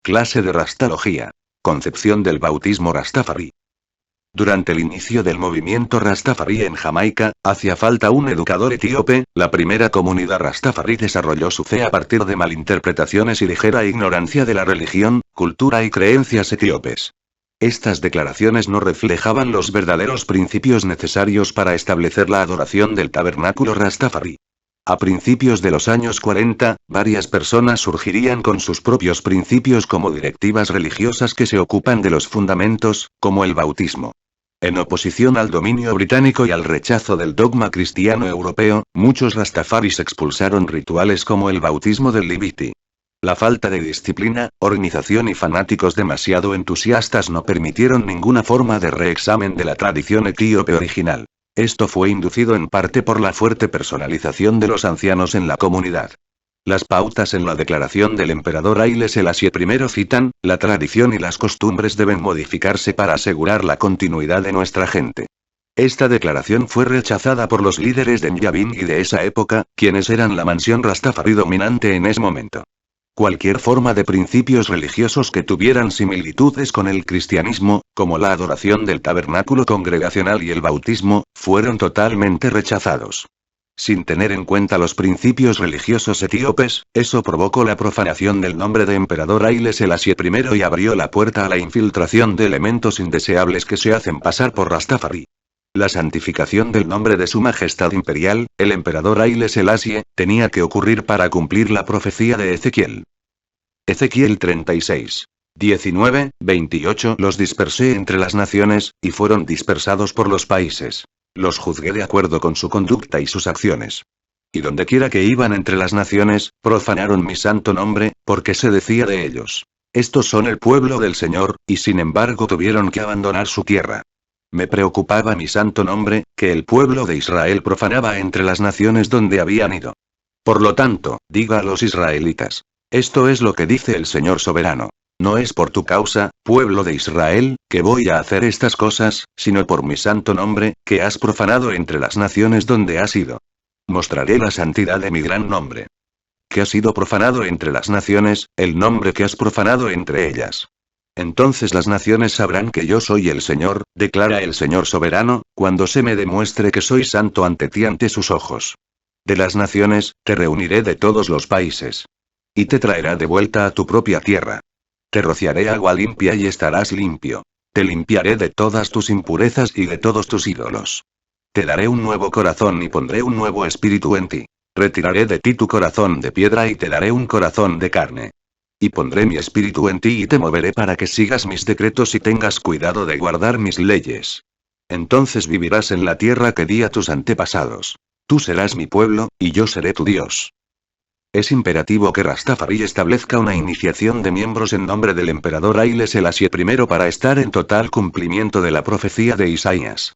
Clase de Rastalogía. Concepción del bautismo Rastafari. Durante el inicio del movimiento Rastafari en Jamaica, hacía falta un educador etíope. La primera comunidad Rastafari desarrolló su fe a partir de malinterpretaciones y ligera ignorancia de la religión, cultura y creencias etíopes. Estas declaraciones no reflejaban los verdaderos principios necesarios para establecer la adoración del tabernáculo Rastafari. A principios de los años 40, varias personas surgirían con sus propios principios como directivas religiosas que se ocupan de los fundamentos, como el bautismo. En oposición al dominio británico y al rechazo del dogma cristiano europeo, muchos rastafaris expulsaron rituales como el bautismo del Libiti. La falta de disciplina, organización y fanáticos demasiado entusiastas no permitieron ninguna forma de reexamen de la tradición etíope original. Esto fue inducido en parte por la fuerte personalización de los ancianos en la comunidad. Las pautas en la declaración del emperador Haile Selassie I citan: la tradición y las costumbres deben modificarse para asegurar la continuidad de nuestra gente. Esta declaración fue rechazada por los líderes de Nyahbinghi de esa época, quienes eran la mansión Rastafari dominante en ese momento. Cualquier forma de principios religiosos que tuvieran similitudes con el cristianismo, como la adoración del tabernáculo congregacional y el bautismo, fueron totalmente rechazados. Sin tener en cuenta los principios religiosos etíopes, eso provocó la profanación del nombre de emperador Haile Selassie I y abrió la puerta a la infiltración de elementos indeseables que se hacen pasar por Rastafari. La santificación del nombre de Su Majestad Imperial, el emperador Haile Selassie, tenía que ocurrir para cumplir la profecía de Ezequiel. Ezequiel 36. 19, 28. Los dispersé entre las naciones, y fueron dispersados por los países. Los juzgué de acuerdo con su conducta y sus acciones. Y dondequiera que iban entre las naciones, profanaron mi santo nombre, porque se decía de ellos: estos son el pueblo del Señor, y sin embargo tuvieron que abandonar su tierra. Me preocupaba mi santo nombre, que el pueblo de Israel profanaba entre las naciones donde habían ido. Por lo tanto, diga a los israelitas: esto es lo que dice el Señor soberano. No es por tu causa, pueblo de Israel, que voy a hacer estas cosas, sino por mi santo nombre, que has profanado entre las naciones donde has ido. Mostraré la santidad de mi gran nombre. Que has sido profanado entre las naciones, el nombre que has profanado entre ellas. Entonces las naciones sabrán que yo soy el Señor, declara el Señor soberano, cuando se me demuestre que soy santo ante ti ante sus ojos. De las naciones, te reuniré de todos los países. Y te traerá de vuelta a tu propia tierra. Te rociaré agua limpia y estarás limpio. Te limpiaré de todas tus impurezas y de todos tus ídolos. Te daré un nuevo corazón y pondré un nuevo espíritu en ti. Retiraré de ti tu corazón de piedra y te daré un corazón de carne. Y pondré mi espíritu en ti y te moveré para que sigas mis decretos y tengas cuidado de guardar mis leyes. Entonces vivirás en la tierra que di a tus antepasados. Tú serás mi pueblo, y yo seré tu Dios. Es imperativo que Rastafari establezca una iniciación de miembros en nombre del emperador Haile Selassie I para estar en total cumplimiento de la profecía de Isaías.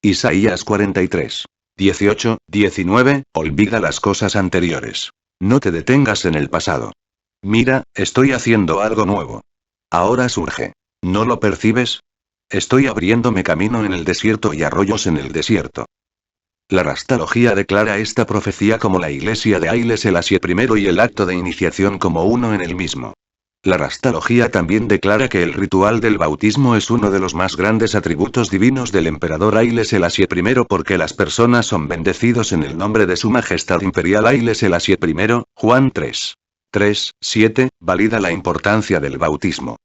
Isaías 43. 18, 19, olvida las cosas anteriores. No te detengas en el pasado. Mira, estoy haciendo algo nuevo. Ahora surge. ¿No lo percibes? Estoy abriéndome camino en el desierto y arroyos en el desierto. La Rastalogía declara esta profecía como la iglesia de Haile Selassie I y el acto de iniciación como uno en el mismo. La Rastalogía también declara que el ritual del bautismo es uno de los más grandes atributos divinos del emperador Haile Selassie I porque las personas son bendecidos en el nombre de Su Majestad Imperial Haile Selassie I, Juan 3. 3, 7, valida la importancia del bautismo.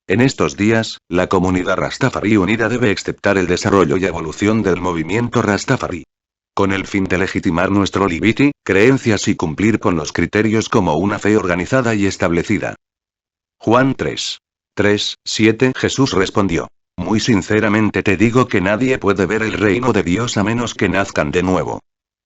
En estos días, la comunidad Rastafari unida debe aceptar el desarrollo y evolución del movimiento Rastafari. Con el fin de legitimar nuestro Libiti, creencias y cumplir con los criterios como una fe organizada y establecida. Juan 3. 3, 7 Jesús respondió: muy sinceramente te digo que nadie puede ver el reino de Dios a menos que nazcan de nuevo.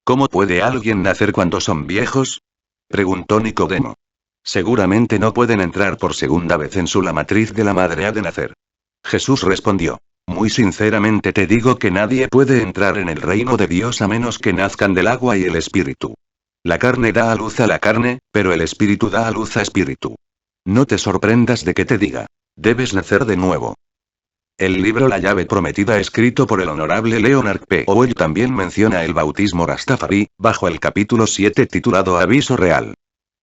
¿Cómo puede alguien nacer cuando son viejos? Preguntó Nicodemo. Seguramente no pueden entrar por segunda vez en la matriz de la madre ha de nacer. Jesús respondió: muy sinceramente te digo que nadie puede entrar en el reino de Dios a menos que nazcan del agua y el espíritu. La carne da a luz a la carne, pero el espíritu da a luz a espíritu. No te sorprendas de que te diga: debes nacer de nuevo. El libro La llave prometida escrito por el honorable Leonard P. Owen también menciona el bautismo Rastafari, bajo el capítulo 7 titulado Aviso Real.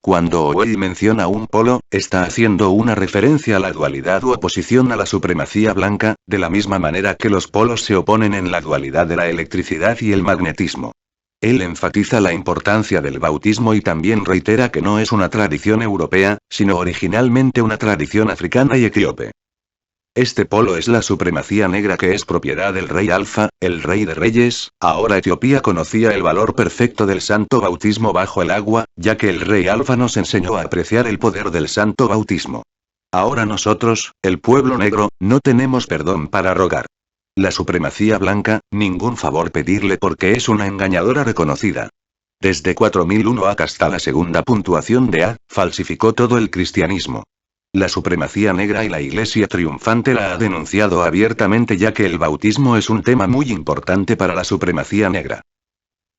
Cuando Owei menciona un polo, está haciendo una referencia a la dualidad u oposición a la supremacía blanca, de la misma manera que los polos se oponen en la dualidad de la electricidad y el magnetismo. Él enfatiza la importancia del bautismo y también reitera que no es una tradición europea, sino originalmente una tradición africana y etíope. Este polo es la supremacía negra que es propiedad del rey Alfa, el rey de reyes. Ahora Etiopía conocía el valor perfecto del santo bautismo bajo el agua, ya que el rey Alfa nos enseñó a apreciar el poder del santo bautismo. Ahora nosotros, el pueblo negro, no tenemos perdón para rogar. La supremacía blanca, ningún favor pedirle porque es una engañadora reconocida. Desde 4001 AC hasta la segunda puntuación de A, falsificó todo el cristianismo. La supremacía negra y la Iglesia triunfante la ha denunciado abiertamente ya que el bautismo es un tema muy importante para la supremacía negra.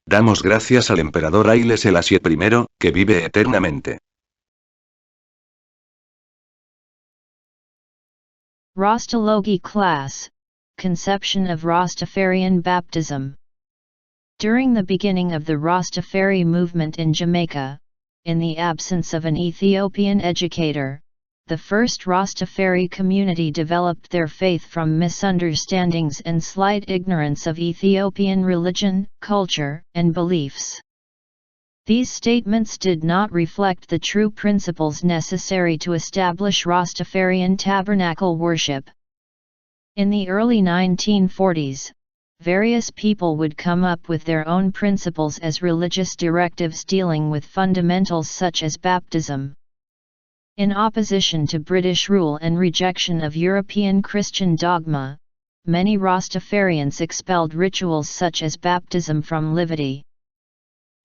Damos gracias al emperador Haile Selassie I, que vive eternamente. Rastalogía Clase, conception of Rastafarian baptism. During the beginning of the Rastafari movement in Jamaica, in the absence of an Ethiopian educator, the first Rastafari community developed their faith from misunderstandings and slight ignorance of Ethiopian religion, culture, and beliefs. These statements did not reflect the true principles necessary to establish Rastafarian tabernacle worship. In the early 1940s, various people would come up with their own principles as religious directives dealing with fundamentals such as baptism. In opposition to British rule and rejection of European Christian dogma, many Rastafarians expelled rituals such as baptism from livity.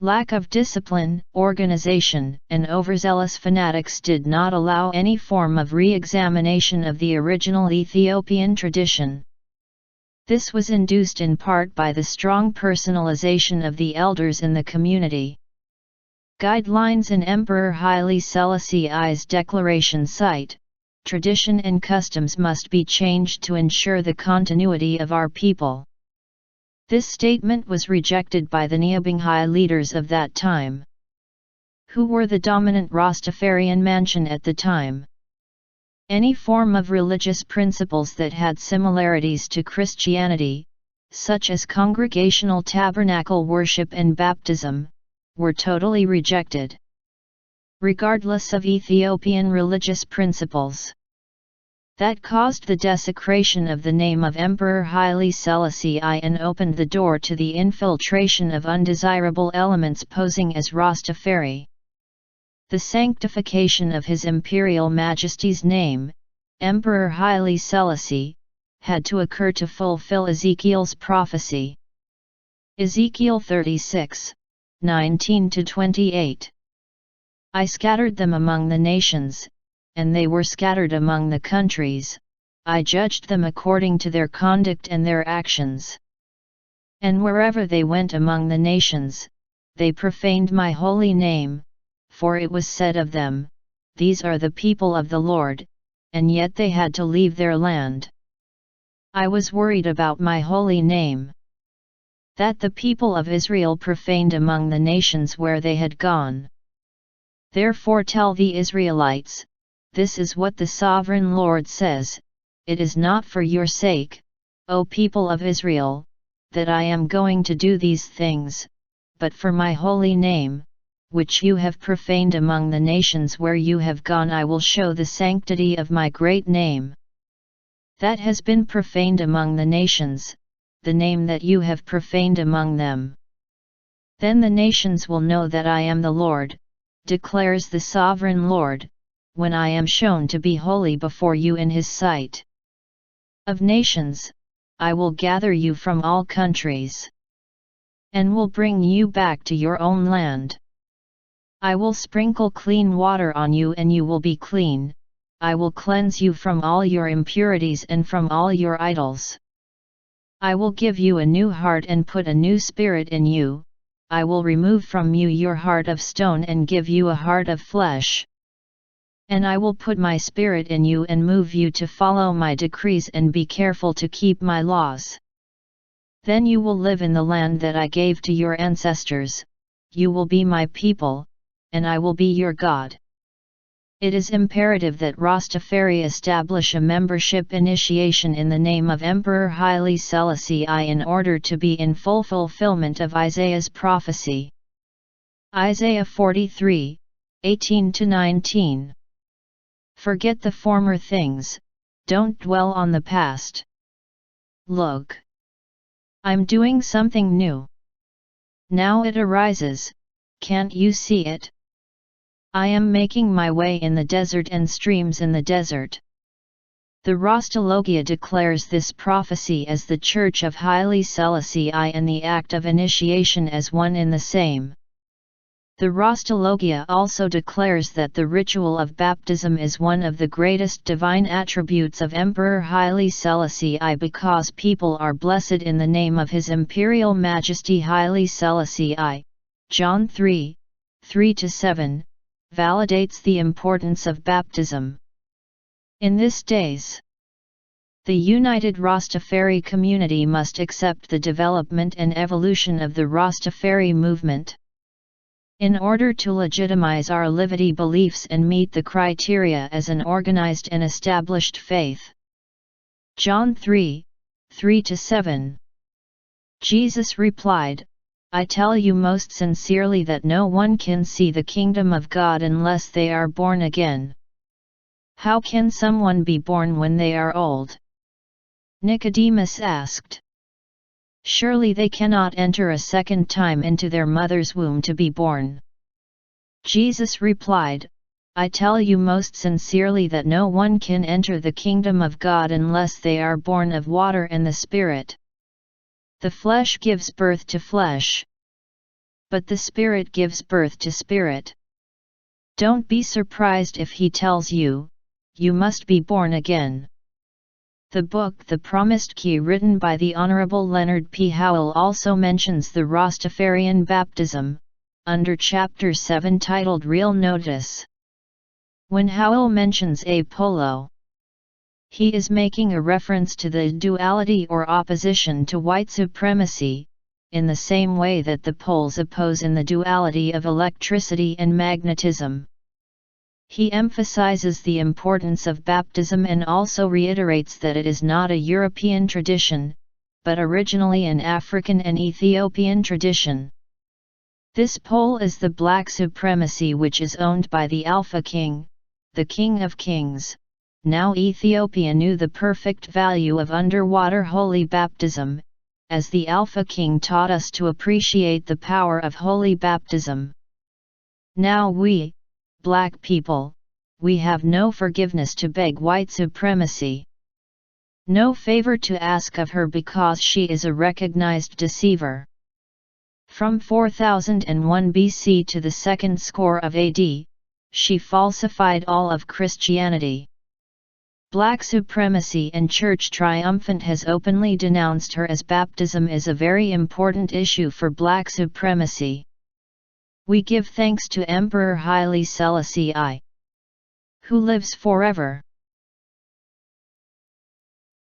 Lack of discipline, organization, and overzealous fanatics did not allow any form of re-examination of the original Ethiopian tradition. This was induced in part by the strong personalization of the elders in the community. Guidelines in Emperor Haile Selassie I's declaration cite, "Tradition and customs must be changed to ensure the continuity of our people." This statement was rejected by the Nyahbinghi leaders of that time, who were the dominant Rastafarian mansion at the time. Any form of religious principles that had similarities to Christianity, such as congregational tabernacle worship and baptism, were totally rejected, regardless of Ethiopian religious principles. That caused the desecration of the name of Emperor Haile Selassie I and opened the door to the infiltration of undesirable elements posing as Rastafari. The sanctification of His Imperial Majesty's name, Emperor Haile Selassie, had to occur to fulfill Ezekiel's prophecy. Ezekiel 36:19-28. I scattered them among the nations, and they were scattered among the countries. I judged them according to their conduct and their actions. And wherever they went among the nations, they profaned my holy name, for it was said of them, "These are the people of the Lord," and yet they had to leave their land. I was worried about my holy name, that the people of Israel profaned among the nations where they had gone. Therefore tell the Israelites, this is what the Sovereign Lord says, it is not for your sake, O people of Israel, that I am going to do these things, but for my holy name, which you have profaned among the nations where you have gone. I will show the sanctity of my great name, that has been profaned among the nations, the name that you have profaned among them. Then the nations will know that I am the Lord, declares the Sovereign Lord, when I am shown to be holy before you in His sight. Of nations, I will gather you from all countries, and will bring you back to your own land. I will sprinkle clean water on you and you will be clean, I will cleanse you from all your impurities and from all your idols. I will give you a new heart and put a new spirit in you, I will remove from you your heart of stone and give you a heart of flesh. And I will put my spirit in you and move you to follow my decrees and be careful to keep my laws. Then you will live in the land that I gave to your ancestors, you will be my people, and I will be your God. It is imperative that Rastafari establish a membership initiation in the name of Emperor Haile Selassie I in order to be in full fulfillment of Isaiah's prophecy. Isaiah 43, 18-19. Forget the former things, don't dwell on the past. Look! I'm doing something new. Now it arises, can't you see it? I am making my way in the desert and streams in the desert. The Rastalogía declares this prophecy as the Church of Haile Selassie I and the act of initiation as one in the same. The Rastalogía also declares that the ritual of baptism is one of the greatest divine attributes of Emperor Haile Selassie I because people are blessed in the name of His Imperial Majesty Haile Selassie I. John 3, 3-7, validates the importance of baptism. In these days, the united Rastafari community must accept the development and evolution of the Rastafari movement. In order to legitimize our livity beliefs and meet the criteria as an organized and established faith. John 3, 3-7. Jesus replied, I tell you most sincerely that no one can see the kingdom of God unless they are born again. How can someone be born when they are old? Nicodemus asked. Surely they cannot enter a second time into their mother's womb to be born. Jesus replied, I tell you most sincerely that no one can enter the kingdom of God unless they are born of water and the Spirit. The flesh gives birth to flesh, but the Spirit gives birth to spirit. Don't be surprised if he tells you, you must be born again. The book The Promised Key written by the Honorable Leonard P. Howell also mentions the Rastafarian baptism, under Chapter 7 titled Real Notice. When Howell mentions a polo, he is making a reference to the duality or opposition to white supremacy, in the same way that the poles oppose in the duality of electricity and magnetism. He emphasizes the importance of baptism and also reiterates that it is not a European tradition, but originally an African and Ethiopian tradition. This pole is the black supremacy which is owned by the Alpha King, the King of Kings. Now Ethiopia knew the perfect value of underwater holy baptism, as the Alpha King taught us to appreciate the power of holy baptism. Now we, black people, we have no forgiveness to beg white supremacy. No favor to ask of her because she is a recognized deceiver. From 4001 BC to the second score of AD, she falsified all of Christianity. Black supremacy and church triumphant has openly denounced her as baptism is a very important issue for black supremacy. We give thanks to Emperor Haile Selassie I, who lives forever.